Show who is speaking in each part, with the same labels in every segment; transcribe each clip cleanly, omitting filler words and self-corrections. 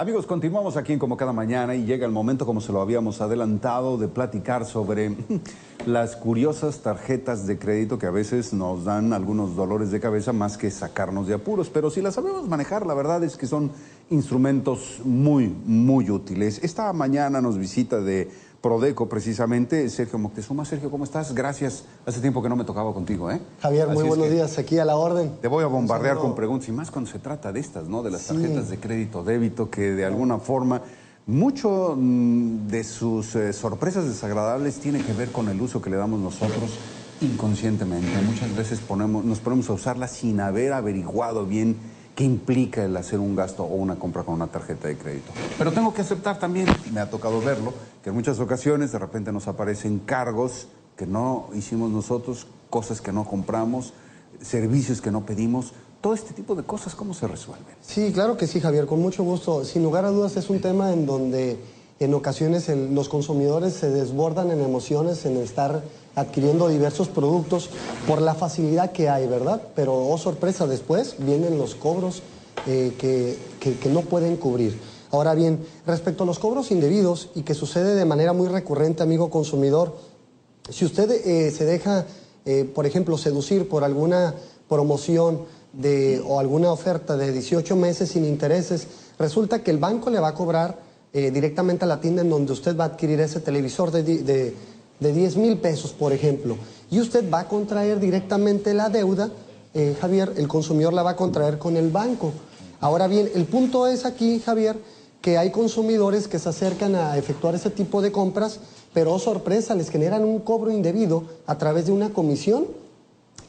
Speaker 1: Amigos, continuamos aquí en Como Cada Mañana y llega el momento, como se lo habíamos adelantado, de platicar sobre las curiosas tarjetas de crédito que a veces nos dan algunos dolores de cabeza más que sacarnos de apuros. Pero si las sabemos manejar, la verdad es que son instrumentos muy útiles. Esta mañana nos visita de Prodeco, precisamente, Sergio Moctezuma. Sergio, ¿cómo estás? Gracias. Hace tiempo que no me tocaba contigo, ¿eh?
Speaker 2: Javier, muy buenos días, aquí a la orden.
Speaker 1: Te voy a bombardear con preguntas, y más cuando se trata de estas, ¿no? De las tarjetas de crédito, débito, que de alguna forma, mucho de sus sorpresas desagradables tiene que ver con el uso que le damos nosotros inconscientemente. Muchas veces nos ponemos a usarlas sin haber averiguado bien qué implica el hacer un gasto o una compra con una tarjeta de crédito. Pero tengo que aceptar también, me ha tocado verlo, que en muchas ocasiones de repente nos aparecen cargos que no hicimos nosotros, cosas que no compramos, servicios que no pedimos. Todo este tipo de cosas, ¿cómo se resuelven?
Speaker 2: Sí, claro que sí, Javier, con mucho gusto. Sin lugar a dudas es un tema en donde en ocasiones los consumidores se desbordan en emociones, en estar adquiriendo diversos productos por la facilidad que hay, ¿verdad? Pero, oh sorpresa, después vienen los cobros que no pueden cubrir. Ahora bien, respecto a los cobros indebidos y que sucede de manera muy recurrente, amigo consumidor, si usted se deja, por ejemplo, seducir por alguna promoción o alguna oferta de 18 meses sin intereses, resulta que el banco le va a cobrar directamente a la tienda en donde usted va a adquirir ese televisor de 10,000 pesos, por ejemplo, y usted va a contraer directamente la deuda, Javier, el consumidor la va a contraer con el banco. Ahora bien, el punto es aquí, Javier, que hay consumidores que se acercan a efectuar ese tipo de compras, pero, oh sorpresa, les generan un cobro indebido a través de una comisión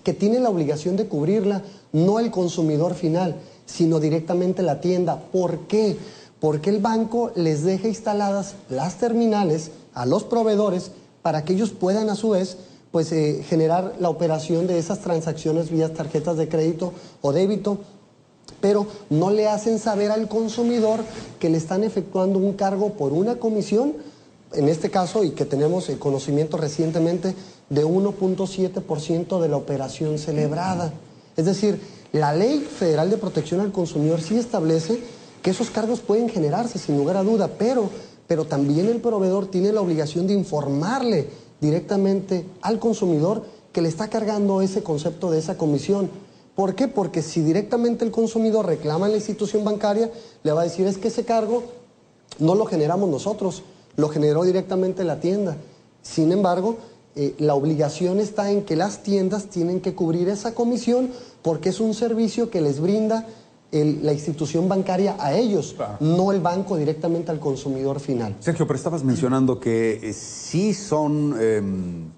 Speaker 2: que tiene la obligación de cubrirla no el consumidor final, sino directamente la tienda. ¿Por qué? Porque el banco les deja instaladas las terminales a los proveedores para que ellos puedan a su vez pues, generar la operación de esas transacciones vía tarjetas de crédito o débito, pero no le hacen saber al consumidor que le están efectuando un cargo por una comisión, en este caso, y que tenemos el conocimiento recientemente, de 1.7% de la operación celebrada. Es decir, la Ley Federal de Protección al Consumidor sí establece que esos cargos pueden generarse sin lugar a duda, pero también el proveedor tiene la obligación de informarle directamente al consumidor que le está cargando ese concepto de esa comisión. ¿Por qué? Porque si directamente el consumidor reclama en la institución bancaria, le va a decir es que ese cargo no lo generamos nosotros, lo generó directamente la tienda. Sin embargo, la obligación está en que las tiendas tienen que cubrir esa comisión porque es un servicio que les brinda la institución bancaria a ellos, claro, no el banco directamente al consumidor final.
Speaker 1: Sergio, pero estabas mencionando que sí son,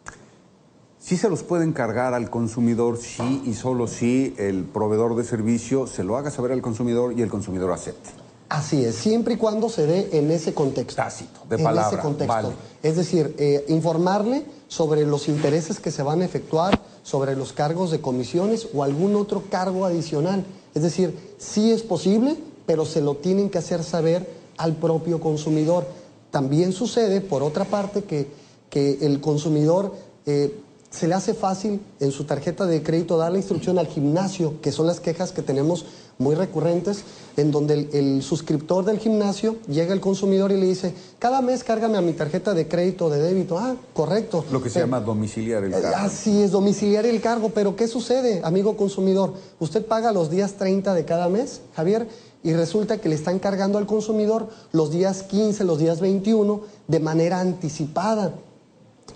Speaker 1: sí se los pueden cargar al consumidor, sí y solo si el proveedor de servicio se lo haga saber al consumidor y el consumidor acepte.
Speaker 2: Así es, siempre y cuando se dé en ese contexto.
Speaker 1: Tácito, de palabra.
Speaker 2: En ese contexto.
Speaker 1: Vale.
Speaker 2: Es decir, informarle sobre los intereses que se van a efectuar, sobre los cargos de comisiones o algún otro cargo adicional. Es decir, sí es posible, pero se lo tienen que hacer saber al propio consumidor. También sucede, por otra parte, que el consumidor se le hace fácil en su tarjeta de crédito dar la instrucción al gimnasio, que son las quejas que tenemos muy recurrentes, en donde el suscriptor del gimnasio llega al consumidor y le dice, cada mes cárgame a mi tarjeta de crédito o de débito. Ah, correcto.
Speaker 1: Lo que se llama domiciliar el cargo.
Speaker 2: Así es, domiciliar el cargo. Pero ¿qué sucede, amigo consumidor? Usted paga los días 30 de cada mes, Javier, y resulta que le están cargando al consumidor los días 15, los días 21, de manera anticipada.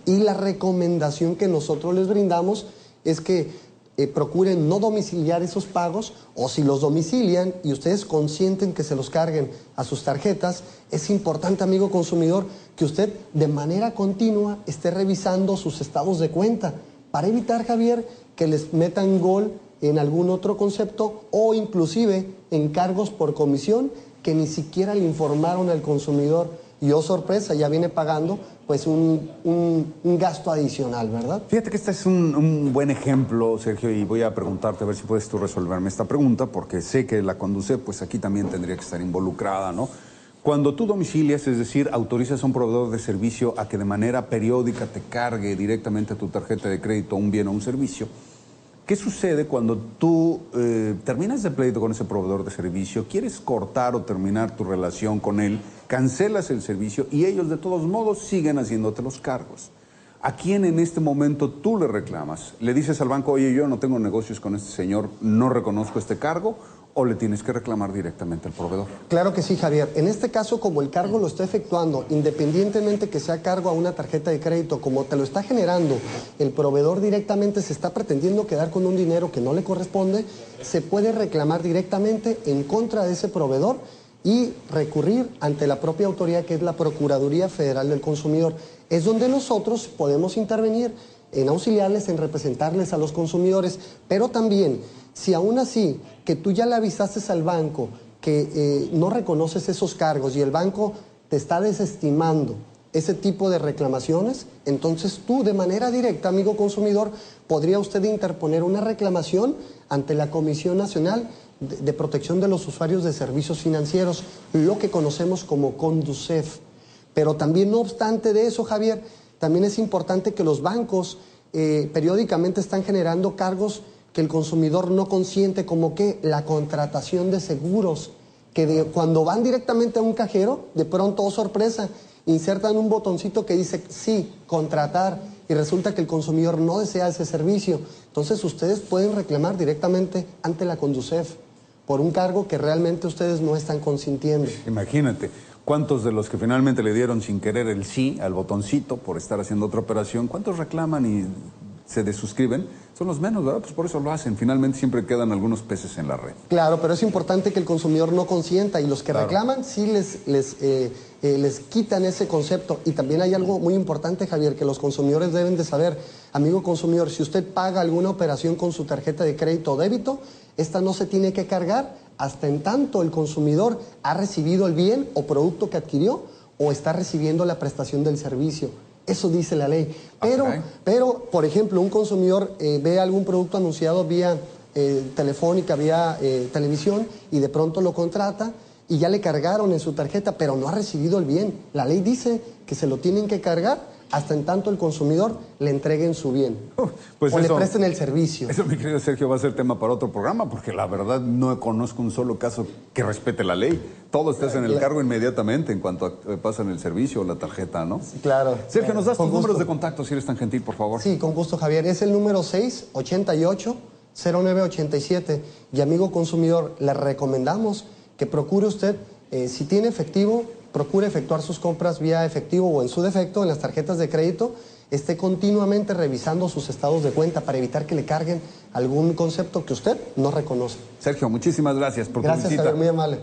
Speaker 2: Y la recomendación que nosotros les brindamos es que procuren no domiciliar esos pagos, o si los domicilian y ustedes consienten que se los carguen a sus tarjetas, es importante, amigo consumidor, que usted de manera continua esté revisando sus estados de cuenta para evitar, Javier, que les metan gol en algún otro concepto o inclusive en cargos por comisión que ni siquiera le informaron al consumidor. Y, oh sorpresa, ya viene pagando pues un gasto adicional, ¿verdad?
Speaker 1: Fíjate que este es un buen ejemplo, Sergio, y voy a preguntarte a ver si puedes tú resolverme esta pregunta, porque sé que la Conducef, pues aquí también tendría que estar involucrada, ¿no? Cuando tú domicilias, es decir, autorizas a un proveedor de servicio a que de manera periódica te cargue directamente a tu tarjeta de crédito un bien o un servicio, ¿Qué sucede cuando tú terminas el pleito con ese proveedor de servicio, quieres cortar o terminar tu relación con él, cancelas el servicio y ellos de todos modos siguen haciéndote los cargos? ¿A quién en este momento tú le reclamas? ¿Le dices al banco, oye, yo no tengo negocios con este señor, no reconozco este cargo? ¿O le tienes que reclamar directamente al proveedor?
Speaker 2: Claro que sí, Javier. En este caso, como el cargo lo está efectuando, independientemente que sea cargo a una tarjeta de crédito, como te lo está generando, el proveedor directamente se está pretendiendo quedar con un dinero que no le corresponde, se puede reclamar directamente en contra de ese proveedor y recurrir ante la propia autoridad, que es la Procuraduría Federal del Consumidor. Es donde nosotros podemos intervenir en auxiliarles, en representarles a los consumidores, pero también, si aún así que tú ya le avisaste al banco que no reconoces esos cargos y el banco te está desestimando ese tipo de reclamaciones, entonces tú de manera directa, amigo consumidor, podría usted interponer una reclamación ante la Comisión Nacional de Protección de los Usuarios de Servicios Financieros, lo que conocemos como CONDUCEF. Pero también, no obstante de eso, Javier, también es importante que los bancos periódicamente están generando cargos que el consumidor no consiente, como que la contratación de seguros, que cuando van directamente a un cajero, de pronto, oh sorpresa, insertan un botoncito que dice sí, contratar, y resulta que el consumidor no desea ese servicio. Entonces ustedes pueden reclamar directamente ante la CONDUCEF por un cargo que realmente ustedes no están consintiendo.
Speaker 1: Imagínate, ¿cuántos de los que finalmente le dieron sin querer el sí al botoncito por estar haciendo otra operación, cuántos reclaman y se desuscriben? Son los menos, ¿verdad? Pues por eso lo hacen. Finalmente siempre quedan algunos peces en la red.
Speaker 2: Claro, pero es importante que el consumidor no consienta, y los que reclaman sí les quitan ese concepto. Y también hay algo muy importante, Javier, que los consumidores deben de saber. Amigo consumidor, si usted paga alguna operación con su tarjeta de crédito o débito, esta no se tiene que cargar hasta en tanto el consumidor ha recibido el bien o producto que adquirió o está recibiendo la prestación del servicio. Eso dice la ley. Pero, por ejemplo, un consumidor ve algún producto anunciado vía telefónica, vía televisión, y de pronto lo contrata y ya le cargaron en su tarjeta, pero no ha recibido el bien. La ley dice que se lo tienen que cargar hasta en tanto el consumidor le entreguen su bien
Speaker 1: pues
Speaker 2: o
Speaker 1: eso,
Speaker 2: le presten el servicio.
Speaker 1: Eso, mi querido Sergio, va a ser tema para otro programa, porque la verdad no conozco un solo caso que respete la ley. Todos te hacen el cargo inmediatamente en cuanto pasan el servicio o la tarjeta, ¿no?
Speaker 2: Sí, claro.
Speaker 1: Sergio, ¿nos das tus números de contacto, si eres tan gentil, por favor?
Speaker 2: Sí, con gusto, Javier. Es el número 688-0987. Y, amigo consumidor, le recomendamos que procure usted, si tiene efectivo, procure efectuar sus compras vía efectivo o, en su defecto, en las tarjetas de crédito, esté continuamente revisando sus estados de cuenta para evitar que le carguen algún concepto que usted no reconoce.
Speaker 1: Sergio, muchísimas gracias por tu visita.
Speaker 2: Gracias, Javier, muy amable.